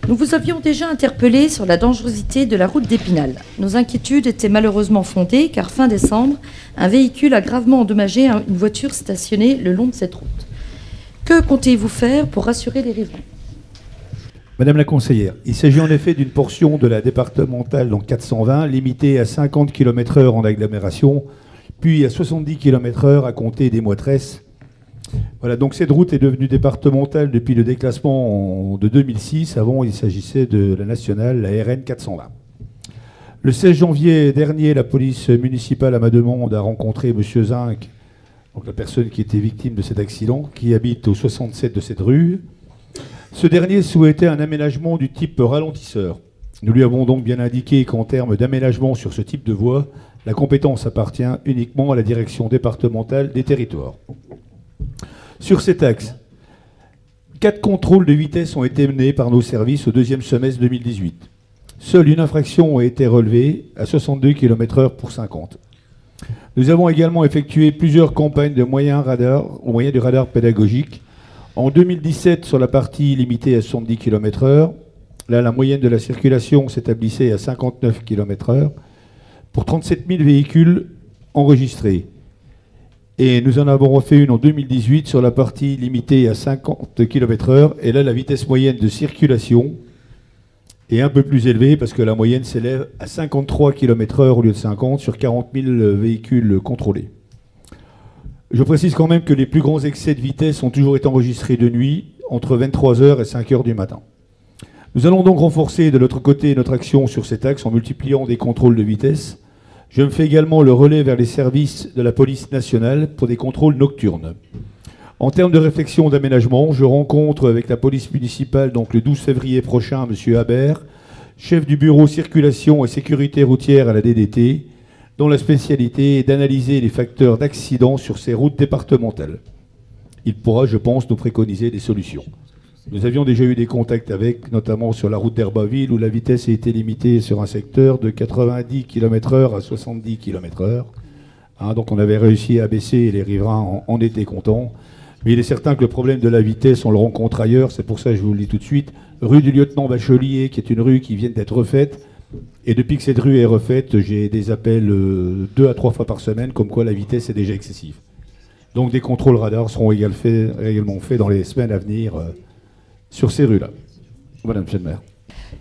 Nous vous avions déjà interpellé sur la dangerosité de la route d'Épinal. Nos inquiétudes étaient malheureusement fondées car fin décembre, un véhicule a gravement endommagé une voiture stationnée le long de cette route. Que comptez-vous faire pour rassurer les riverains ? Madame la conseillère, il s'agit en effet d'une portion de la départementale donc 420, limitée à 50 km/h en agglomération, puis à 70 km/h à compter des Moitresses. Voilà, donc cette route est devenue départementale depuis le déclassement de 2006. Avant, il s'agissait de la nationale, la RN 420. Le 16 janvier dernier, la police municipale, à ma demande, a rencontré M. Zinc, donc la personne qui était victime de cet accident, qui habite au 67 de cette rue. Ce dernier souhaitait un aménagement du type ralentisseur. Nous lui avons donc bien indiqué qu'en termes d'aménagement sur ce type de voie, la compétence appartient uniquement à la direction départementale des territoires. Sur cet axe, 4 contrôles de vitesse ont été menés par nos services au deuxième semestre 2018. Seule une infraction a été relevée à 62 km/h pour 50. Nous avons également effectué plusieurs campagnes de moyens du radar pédagogique. En 2017, sur la partie limitée à 70 km/h, là, la moyenne de la circulation s'établissait à 59 km/h pour 37 000 véhicules enregistrés. Et nous en avons refait une en 2018 sur la partie limitée à 50 km/h. Et là, la vitesse moyenne de circulation est un peu plus élevée parce que la moyenne s'élève à 53 km/h au lieu de 50 sur 40 000 véhicules contrôlés. Je précise quand même que les plus grands excès de vitesse ont toujours été enregistrés de nuit, entre 23h et 5h du matin. Nous allons donc renforcer de l'autre côté notre action sur cet axe en multipliant des contrôles de vitesse. Je me fais également le relais vers les services de la police nationale pour des contrôles nocturnes. En termes de réflexion d'aménagement, je rencontre avec la police municipale donc le 12 février prochain M. Habert, chef du bureau circulation et sécurité routière à la DDT, dont la spécialité est d'analyser les facteurs d'accident sur ces routes départementales. Il pourra, je pense, nous préconiser des solutions. Nous avions déjà eu des contacts avec, notamment sur la route d'Herbaville, où la vitesse a été limitée sur un secteur de 90 km/h à 70 km/h. Donc on avait réussi à baisser et les riverains en étaient contents. Mais il est certain que le problème de la vitesse, on le rencontre ailleurs. C'est pour ça que je vous le dis tout de suite. Rue du lieutenant Bachelier, qui est une rue qui vient d'être refaite. Et depuis que cette rue est refaite, j'ai des appels 2 à 3 fois par semaine, comme quoi la vitesse est déjà excessive. Donc des contrôles radars seront également faits dans les semaines à venir sur ces rues-là. Voilà, monsieur le maire.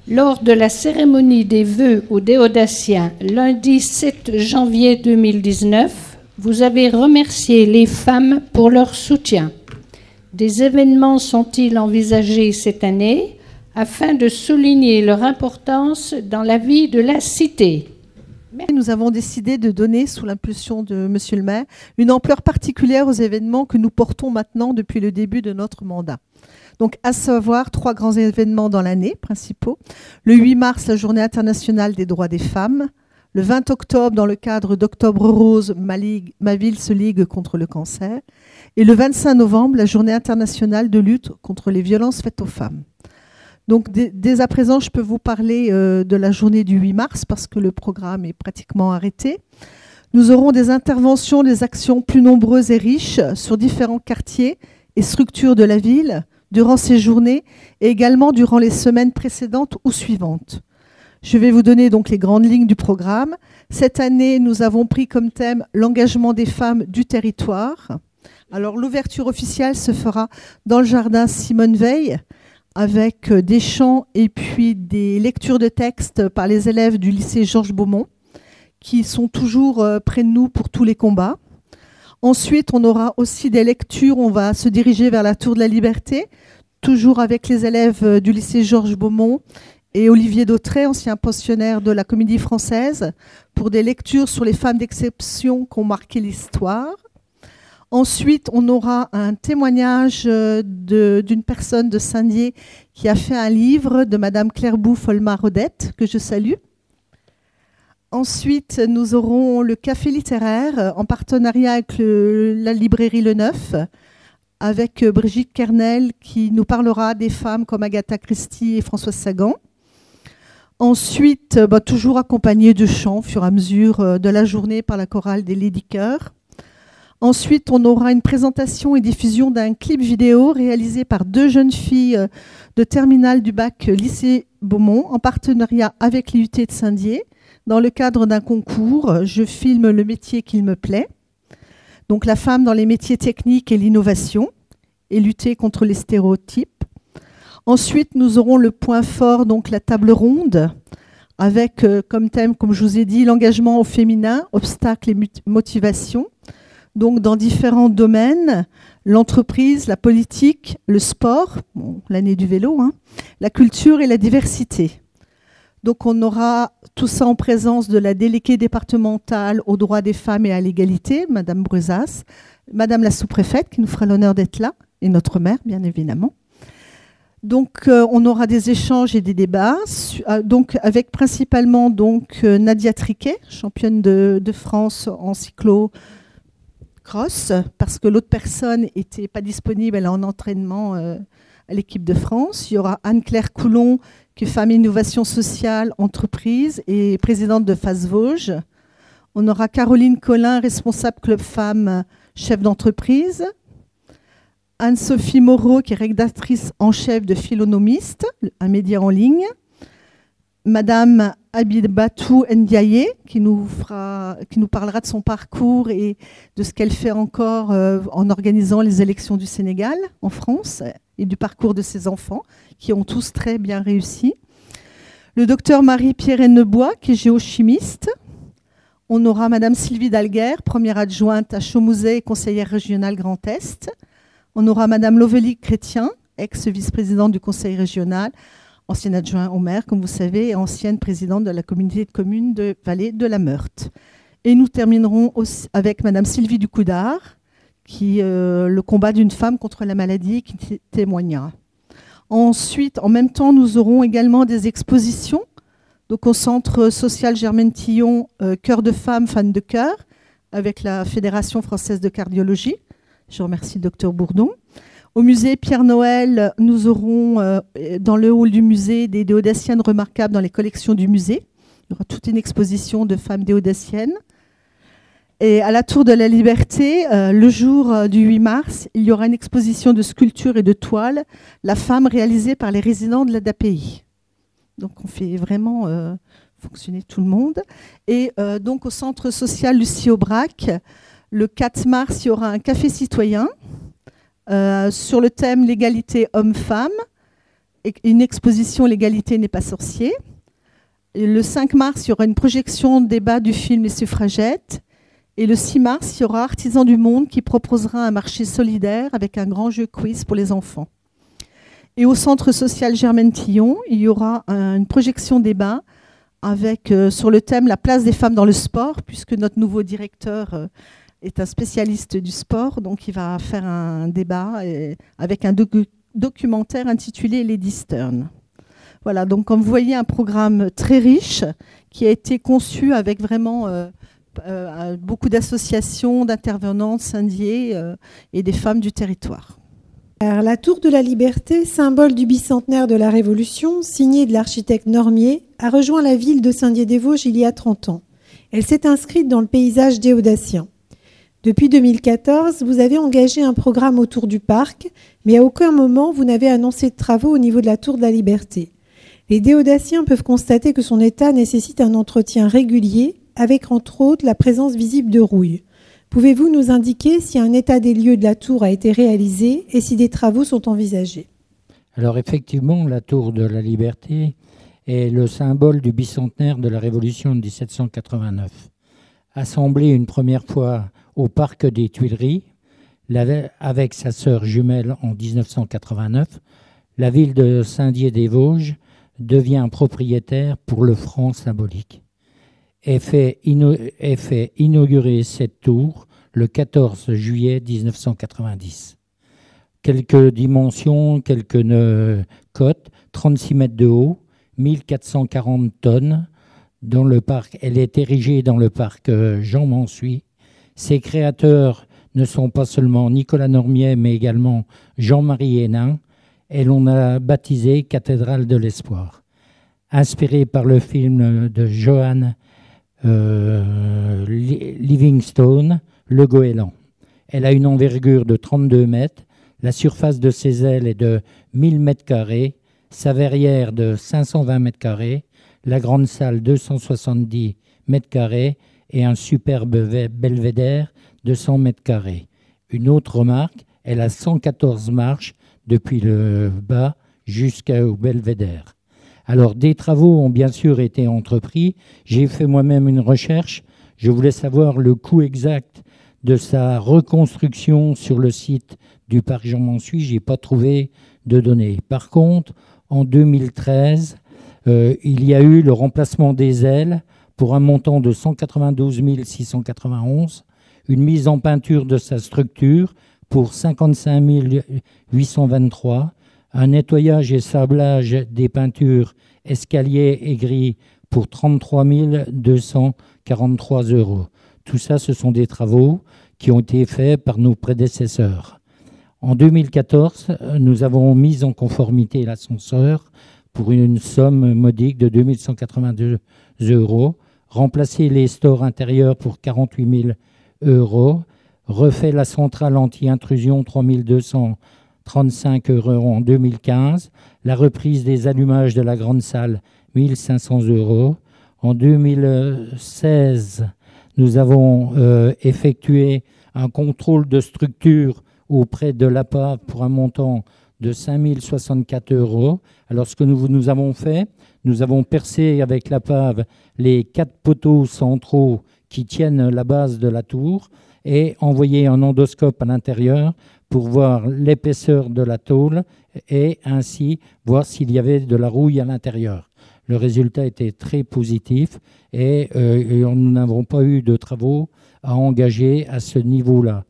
Lors de la cérémonie des vœux aux Déodaciens, lundi 7 janvier 2019, vous avez remercié les femmes pour leur soutien. Des événements sont-ils envisagés cette année afin de souligner leur importance dans la vie de la cité? Nous avons décidé de donner, sous l'impulsion de monsieur le maire, une ampleur particulière aux événements que nous portons maintenant depuis le début de notre mandat. Donc, à savoir 3 grands événements dans l'année, principaux. Le 8 mars, la Journée internationale des droits des femmes. Le 20 octobre, dans le cadre d'Octobre Rose, ma ville se ligue contre le cancer. Et le 25 novembre, la Journée internationale de lutte contre les violences faites aux femmes. Donc, dès à présent, je peux vous parler de la journée du 8 mars parce que le programme est pratiquement arrêté. Nous aurons des interventions, des actions plus nombreuses et riches sur différents quartiers et structures de la ville durant ces journées et également durant les semaines précédentes ou suivantes. Je vais vous donner donc les grandes lignes du programme. Cette année, nous avons pris comme thème l'engagement des femmes du territoire. Alors, l'ouverture officielle se fera dans le jardin Simone Veil, avec des chants et puis des lectures de textes par les élèves du lycée Georges Beaumont, qui sont toujours près de nous pour tous les combats. Ensuite, on aura aussi des lectures, on va se diriger vers la Tour de la Liberté, toujours avec les élèves du lycée Georges Beaumont et Olivier Dautrey, ancien pensionnaire de la Comédie Française, pour des lectures sur les femmes d'exception qui ont marqué l'histoire. Ensuite, on aura un témoignage d'une personne de Saint-Dié qui a fait un livre de Madame Claire Bouff-Olmar-Odette, que je salue. Ensuite, nous aurons le café littéraire en partenariat avec la librairie Le Neuf, avec Brigitte Kernel qui nous parlera des femmes comme Agatha Christie et Françoise Sagan. Ensuite, toujours accompagné de chants au fur et à mesure de la journée par la chorale des Lady Chœurs. Ensuite, on aura une présentation et diffusion d'un clip vidéo réalisé par 2 jeunes filles de terminale du bac lycée Beaumont en partenariat avec l'IUT de Saint-Dié dans le cadre d'un concours « Je filme le métier qu'il me plaît ». Donc la femme dans les métiers techniques et l'innovation et lutter contre les stéréotypes. Ensuite, nous aurons le point fort, donc la table ronde, avec comme thème, comme je vous ai dit, l'engagement au féminin, obstacles et motivations. Donc dans différents domaines, l'entreprise, la politique, le sport, bon, l'année du vélo, la culture et la diversité. Donc on aura tout ça en présence de la déléguée départementale aux droits des femmes et à l'égalité, Madame Brezas, Madame la sous-préfète qui nous fera l'honneur d'être là, et notre maire bien évidemment. Donc on aura des échanges et des débats, donc avec principalement donc Nadia Triquet, championne de France en cyclo-cross, parce que l'autre personne n'était pas disponible, elle est en entraînement à l'équipe de France. Il y aura Anne-Claire Coulon, qui est femme innovation sociale, entreprise et présidente de FAS Vosges. On aura Caroline Collin, responsable Club Femmes, chef d'entreprise. Anne-Sophie Moreau, qui est rédactrice en chef de Philonomiste, un média en ligne. Madame Abibatou Ndiaye, qui nous parlera de son parcours et de ce qu'elle fait encore en organisant les élections du Sénégal en France et du parcours de ses enfants, qui ont tous très bien réussi. Le docteur Marie-Pierre Hennebois, qui est géochimiste. On aura Madame Sylvie Dalguer, première adjointe à Chaumouset et conseillère régionale Grand Est. On aura Madame Lovélie Chrétien, ex-vice-présidente du conseil régional, ancienne adjointe au maire, comme vous savez, et ancienne présidente de la communauté de communes de Vallée de la Meurthe. Et nous terminerons aussi avec Madame Sylvie Ducoudard, qui le combat d'une femme contre la maladie, qui témoignera. Ensuite, en même temps, nous aurons également des expositions. Donc au Centre social Germaine Tillon, Cœur de femme, fan de cœur, avec la Fédération française de cardiologie. Je remercie le docteur Bourdon. Au musée Pierre-Noël, nous aurons dans le hall du musée des déodaciennes remarquables dans les collections du musée. Il y aura toute une exposition de femmes déodaciennes. Et à la Tour de la Liberté, le jour du 8 mars, il y aura une exposition de sculptures et de toiles, la femme réalisée par les résidents de l'ADAPI. Donc on fait vraiment fonctionner tout le monde. Et donc au centre social Lucie Aubrac, le 4 mars, il y aura un café citoyen sur le thème l'égalité homme-femme, et une exposition l'égalité n'est pas sorcier. Et le 5 mars, il y aura une projection débat du film Les Suffragettes. Et le 6 mars, il y aura Artisans du Monde qui proposera un marché solidaire avec un grand jeu quiz pour les enfants. Et au centre social Germaine Tillon, il y aura une projection débat avec, sur le thème la place des femmes dans le sport, puisque notre nouveau directeur est un spécialiste du sport, donc il va faire un débat avec un documentaire intitulé Lady Stern. Voilà, donc comme vous voyez, un programme très riche qui a été conçu avec vraiment beaucoup d'associations, d'intervenants, de Saint-Dié et des femmes du territoire. Alors, la Tour de la Liberté, symbole du bicentenaire de la Révolution, signée de l'architecte Normier, a rejoint la ville de Saint-Dié-des-Vosges il y a 30 ans. Elle s'est inscrite dans le paysage déodacien. Depuis 2014, vous avez engagé un programme autour du parc, mais à aucun moment vous n'avez annoncé de travaux au niveau de la Tour de la Liberté. Les déodaciens peuvent constater que son état nécessite un entretien régulier, avec entre autres la présence visible de rouille. Pouvez-vous nous indiquer si un état des lieux de la tour a été réalisé et si des travaux sont envisagés ? Alors effectivement, la Tour de la Liberté est le symbole du bicentenaire de la Révolution de 1789. Assemblée une première fois au Parc des Tuileries, avec sa sœur jumelle en 1989, la ville de Saint-Dié-des-Vosges devient propriétaire pour le franc symbolique. Est fait inaugurer cette tour le 14 juillet 1990. Quelques dimensions, quelques cotes, 36 mètres de haut, 1440 tonnes. Dans le parc, elle est érigée dans le parc Jean Mansuy. Ses créateurs ne sont pas seulement Nicolas Normier, mais également Jean-Marie Hénin. Et l'on a baptisé Cathédrale de l'Espoir. Inspiré par le film de Johan Livingstone, Le Goéland. Elle a une envergure de 32 mètres. La surface de ses ailes est de 1000 mètres carrés. Sa verrière de 520 mètres carrés. La grande salle 270 mètres carrés et un superbe belvédère de 100 mètres carrés. Une autre remarque, elle a 114 marches depuis le bas jusqu'au belvédère. Alors, des travaux ont bien sûr été entrepris. J'ai fait moi-même une recherche. Je voulais savoir le coût exact de sa reconstruction sur le site du parc Jean-Mansuy. Je n'ai pas trouvé de données. Par contre, en 2013, il y a eu le remplacement des ailes pour un montant de 192 691, une mise en peinture de sa structure pour 55 823, un nettoyage et sablage des peintures escalier et grilles pour 33 243 €. Tout ça, ce sont des travaux qui ont été faits par nos prédécesseurs. En 2014, nous avons mis en conformité l'ascenseur pour une somme modique de 2182 €, remplacé les stores intérieurs pour 48 000 €, refait la centrale anti-intrusion 3 235 € en 2015, la reprise des allumages de la grande salle 1 500 €. En 2016, nous avons effectué un contrôle de structure auprès de l'APA pour un montant de 5 064 €. Alors, ce que nous avons fait, nous avons percé avec l'APAV les 4 poteaux centraux qui tiennent la base de la tour et envoyé un endoscope à l'intérieur pour voir l'épaisseur de la tôle et ainsi voir s'il y avait de la rouille à l'intérieur. Le résultat était très positif et nous n'avons pas eu de travaux à engager à ce niveau-là.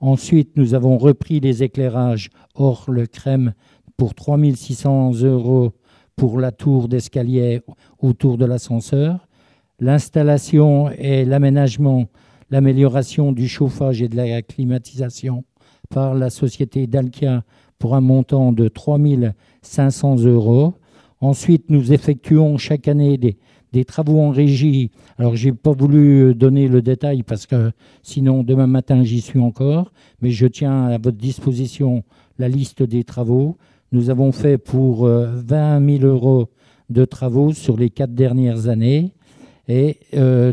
Ensuite, nous avons repris les éclairages hors le crème pour 3 600 € pour la tour d'escalier autour de l'ascenseur. L'installation et l'aménagement, l'amélioration du chauffage et de la climatisation par la société Dalkia pour un montant de 3 500 €. Ensuite, nous effectuons chaque année des travaux en régie. Alors, je n'ai pas voulu donner le détail parce que sinon, demain matin, j'y suis encore. Mais je tiens à votre disposition la liste des travaux. Nous avons fait pour 20 000 € de travaux sur les 4 dernières années. Et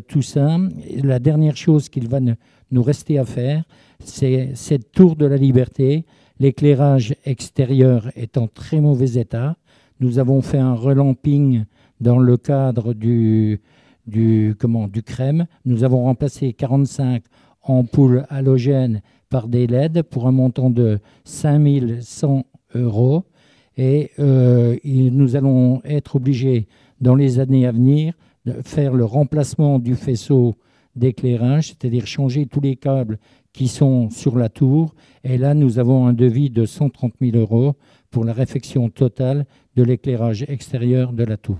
tout ça, la dernière chose qu'il va nous rester à faire, c'est cette tour de la Liberté. L'éclairage extérieur est en très mauvais état. Nous avons fait un relamping dans le cadre du crème. Nous avons remplacé 45 ampoules halogènes par des LED pour un montant de 5 100 €. Et nous allons être obligés, dans les années à venir, de faire le remplacement du faisceau d'éclairage, c'est-à-dire changer tous les câbles qui sont sur la tour. Et là, nous avons un devis de 130 000 € pour la réfection totale de l'éclairage extérieur de la tour.